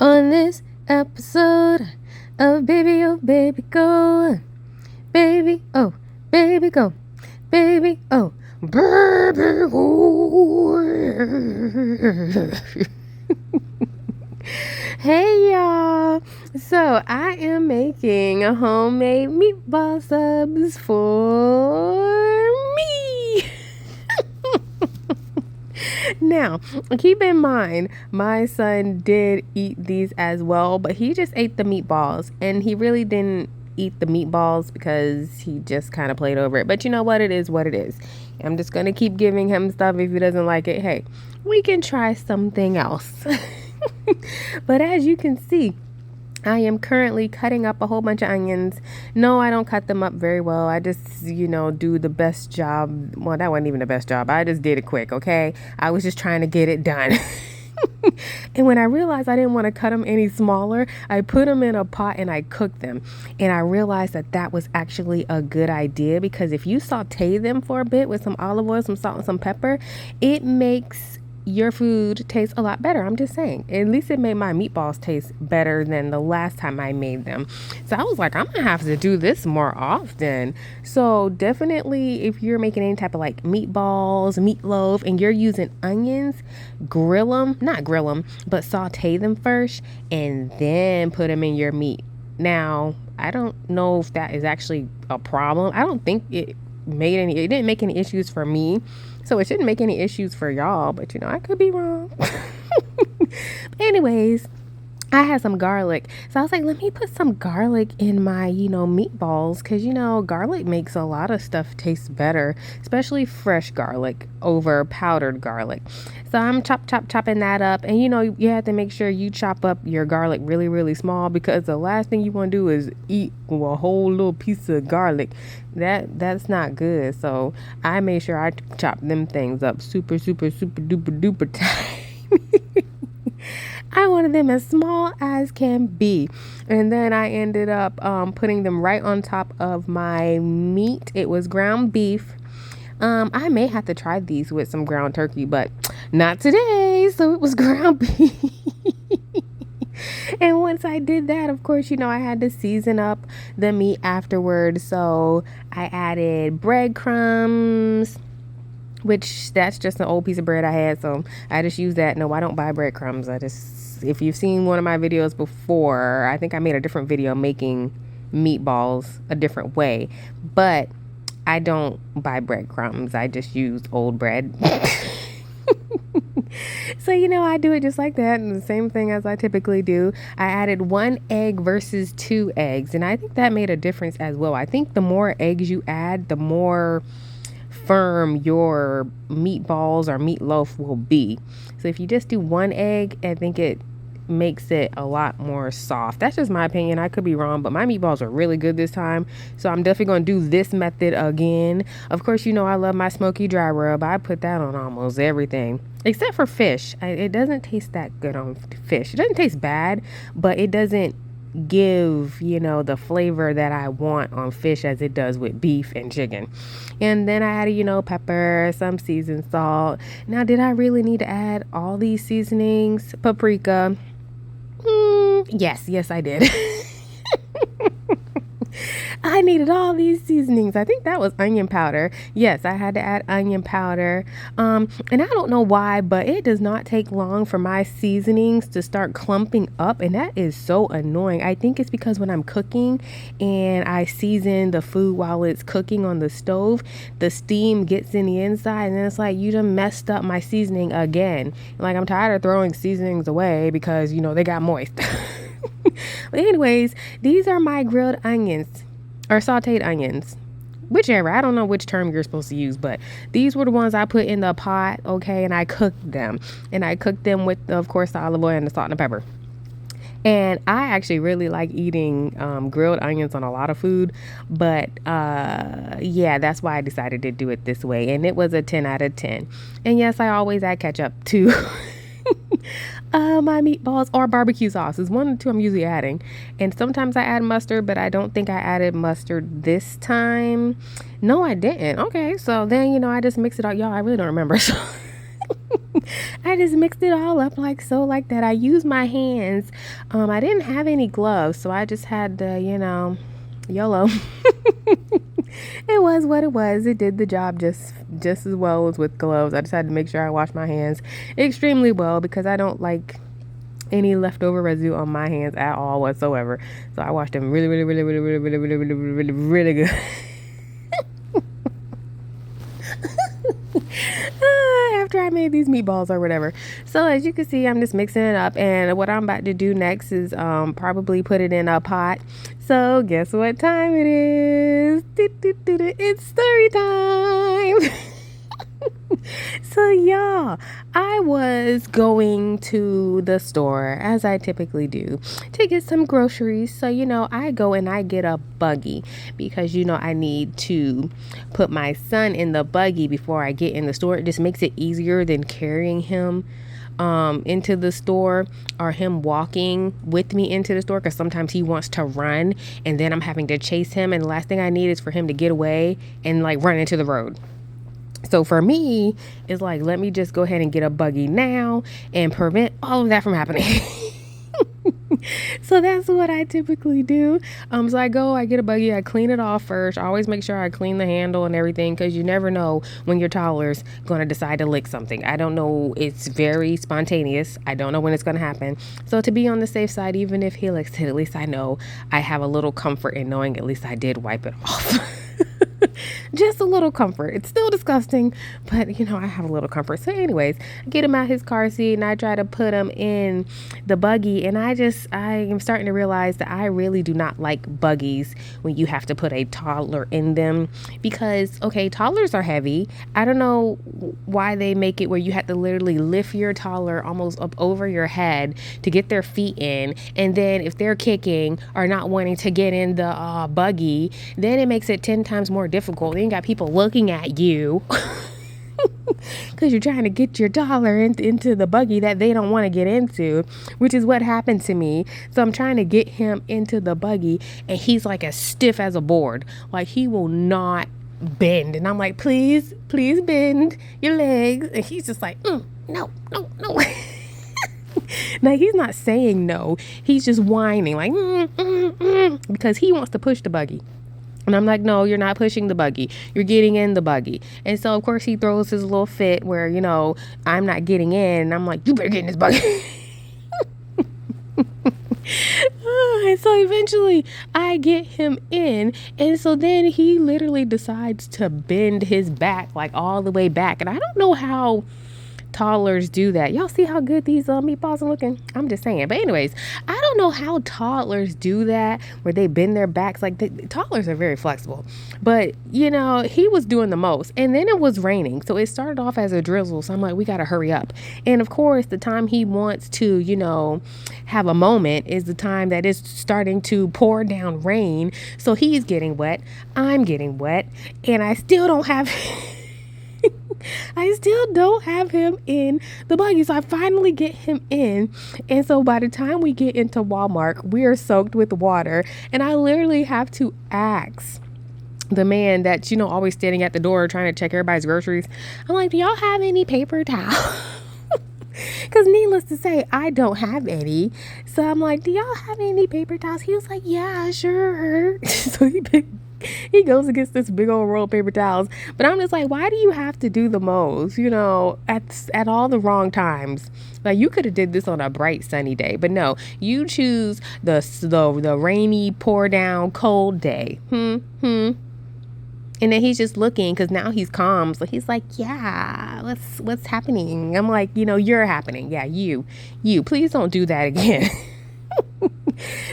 On this episode of Baby Oh Baby Go, Baby Oh Baby Go, Baby Oh Baby Go. Hey y'all, so I am making a homemade meatball subs for me. Now, keep in mind, my son did eat these as well, but he just ate the meatballs, and he really didn't eat the meatballs because he just kind of played over it. But you know what? It is what it is. I'm just going to keep giving him stuff. If he doesn't like it, hey, we can try something else. But as you can see, I am currently cutting up a whole bunch of onions. No, I don't cut them up very well. I just, do the best job. Well, that wasn't even the best job. I just did it quick, okay? I was just trying to get it done. And when I realized I didn't want to cut them any smaller, I put them in a pot and I cooked them. And I realized that that was actually a good idea, because if you saute them for a bit with some olive oil, some salt, and some pepper, it makes your food tastes a lot better. I'm just saying. At least it made my meatballs taste better than the last time I made them. So I was like, I'm gonna have to do this more often. So definitely, if you're making any type of like meatballs, meatloaf, and you're using onions, not grill them, but saute them first and then put them in your meat. Now, I don't know if that is actually a problem. I don't think it didn't make any issues for me, so it shouldn't make any issues for y'all, but I could be wrong. Anyways, I had some garlic, so I was like, let me put some garlic in my meatballs, because garlic makes a lot of stuff taste better, especially fresh garlic over powdered garlic. So I'm chopping that up, and you have to make sure you chop up your garlic really, really small, because the last thing you want to do is eat a whole little piece of garlic. That's not good. So I made sure I chop them things up super duper tiny. I wanted them as small as can be. And then I ended up putting them right on top of my meat. It was ground beef. I may have to try these with some ground turkey, but not today. So it was ground beef. And once I did that, of course, I had to season up the meat afterwards. So I added breadcrumbs, which that's just an old piece of bread I had, so I just use that. No, I don't buy breadcrumbs. If you've seen one of my videos before, I think I made a different video making meatballs a different way, but I don't buy breadcrumbs. I just use old bread. So I do it just like that, and the same thing as I typically do. I added 1 egg versus 2 eggs, and I think that made a difference as well. I think the more eggs you add, the more firm your meatballs or meatloaf will be. So if you just do 1 egg, I think it makes it a lot more soft. That's just my opinion. I could be wrong, but my meatballs are really good this time. So I'm definitely going to do this method again. Of course, I love my smoky dry rub. I put that on almost everything except for fish. It doesn't taste that good on fish. It doesn't taste bad, but it doesn't give the flavor that I want on fish as it does with beef and chicken. And then I added pepper, some seasoned salt. Now, did I really need to add all these seasonings? Paprika. Yes I did. I needed all these seasonings. I think that was onion powder. Yes, I had to add onion powder. And I don't know why, but it does not take long for my seasonings to start clumping up, and that is so annoying. I think it's because when I'm cooking and I season the food while it's cooking on the stove, the steam gets in the inside, and then it's like, you done messed up my seasoning again. Like, I'm tired of throwing seasonings away because they got moist. But anyways, these are my grilled onions, or sauteed onions, whichever. I don't know which term you're supposed to use, but these were the ones I put in the pot, okay, and I cooked them. And I cooked them with, of course, the olive oil and the salt and the pepper. And I actually really like eating grilled onions on a lot of food, but yeah, that's why I decided to do it this way. And it was a 10 out of 10. And yes, I always add ketchup to my meatballs, or barbecue sauce is one of the two I'm usually adding. And sometimes I add mustard, but I don't think I added mustard this time. No, I didn't. Okay, so then I just mix it out. Y'all, I really don't remember. So I just mixed it all up like so, like that. I used my hands. I didn't have any gloves, so I just had to, YOLO. It was what it was. It did the job just as well as with gloves. I just had to make sure I washed my hands extremely well because I don't like any leftover residue on my hands at all whatsoever. So I washed them really, really, really, really, really, really, really, really, really, really good. After I made these meatballs or whatever. So as you can see, I'm just mixing it up, and what I'm about to do next is probably put it in a pot. So guess what time it is? It's story time. So y'all, I was going to the store as I typically do to get some groceries. So I go and I get a buggy because I need to put my son in the buggy before I get in the store. It just makes it easier than carrying him into the store or him walking with me into the store, because sometimes he wants to run and then I'm having to chase him, and the last thing I need is for him to get away and like run into the road. So for me, it's like, let me just go ahead and get a buggy now and prevent all of that from happening. So that's what I typically do. So I get a buggy, I clean it off first. I always make sure I clean the handle and everything, because you never know when your toddler's going to decide to lick something. I don't know. It's very spontaneous. I don't know when it's going to happen. So to be on the safe side, even if he licks it, at least I know I have a little comfort in knowing at least I did wipe it off. Just a little comfort. It's still disgusting, but I have a little comfort. So anyways, I get him out his car seat and I try to put him in the buggy, and I am starting to realize that I really do not like buggies when you have to put a toddler in them, because okay, toddlers are heavy. I don't know why they make it where you have to literally lift your toddler almost up over your head to get their feet in, and then if they're kicking or not wanting to get in the buggy, then it makes it 10 times more difficult. Then you got people looking at you because you're trying to get your toddler into the buggy that they don't want to get into, which is what happened to me. So I'm trying to get him into the buggy, and he's like as stiff as a board. Like he will not bend, and I'm like, please bend your legs, and he's just like, no. Now he's not saying no, he's just whining like because he wants to push the buggy. And I'm like, no, you're not pushing the buggy. You're getting in the buggy. And so, of course, he throws his little fit where, I'm not getting in. And I'm like, you better get in this buggy. And so eventually I get him in. And so then he literally decides to bend his back like all the way back. And I don't know how toddlers do that. Y'all see how good these meatballs are looking? I'm just saying. But anyways, I don't know how toddlers do that where they bend their backs. Like toddlers are very flexible, but he was doing the most. And then it was raining, so it started off as a drizzle. So I'm like, we gotta hurry up. And of course, the time he wants to have a moment is the time that it's starting to pour down rain. So he's getting wet, I'm getting wet, and I still don't have him in the buggy. So I finally get him in. And so by the time we get into Walmart, we are soaked with water. And I literally have to ask the man that's, always standing at the door trying to check everybody's groceries. I'm like, do y'all have any paper towels? Because needless to say, I don't have any. So I'm like, do y'all have any paper towels? He was like, yeah, sure. So he goes and gets this big old roll of paper towels. But I'm just like, why do you have to do the most, at all the wrong times? Like, you could have did this on a bright sunny day, but no, you choose the rainy, pour down, cold day. And then he's just looking, because now he's calm. So he's like, yeah, what's happening? I'm like, you're happening. Yeah, you. Please don't do that again.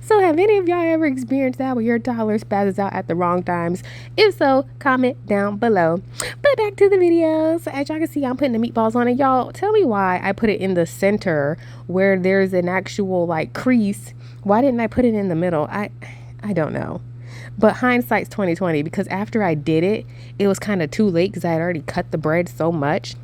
So have any of y'all ever experienced that where your toddler spazzes out at the wrong times? If so, comment down below. But back to the video. So as y'all can see, I'm putting the meatballs on it. Y'all, tell me why I put it in the center where there's an actual crease. Why didn't I put it in the middle? I don't know. But hindsight's 2020, because after I did it, it was kind of too late because I had already cut the bread so much.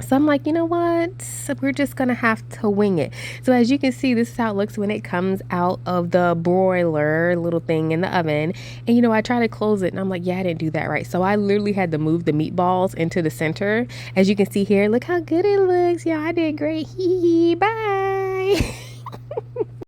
So I'm like, you know what? So we're just gonna have to wing it. So as you can see, this is how it looks when it comes out of the broiler little thing in the oven. And I try to close it and I'm like, yeah, I didn't do that right. So I literally had to move the meatballs into the center. As you can see here, look how good it looks. Yeah, I did great. Hee hee. Bye.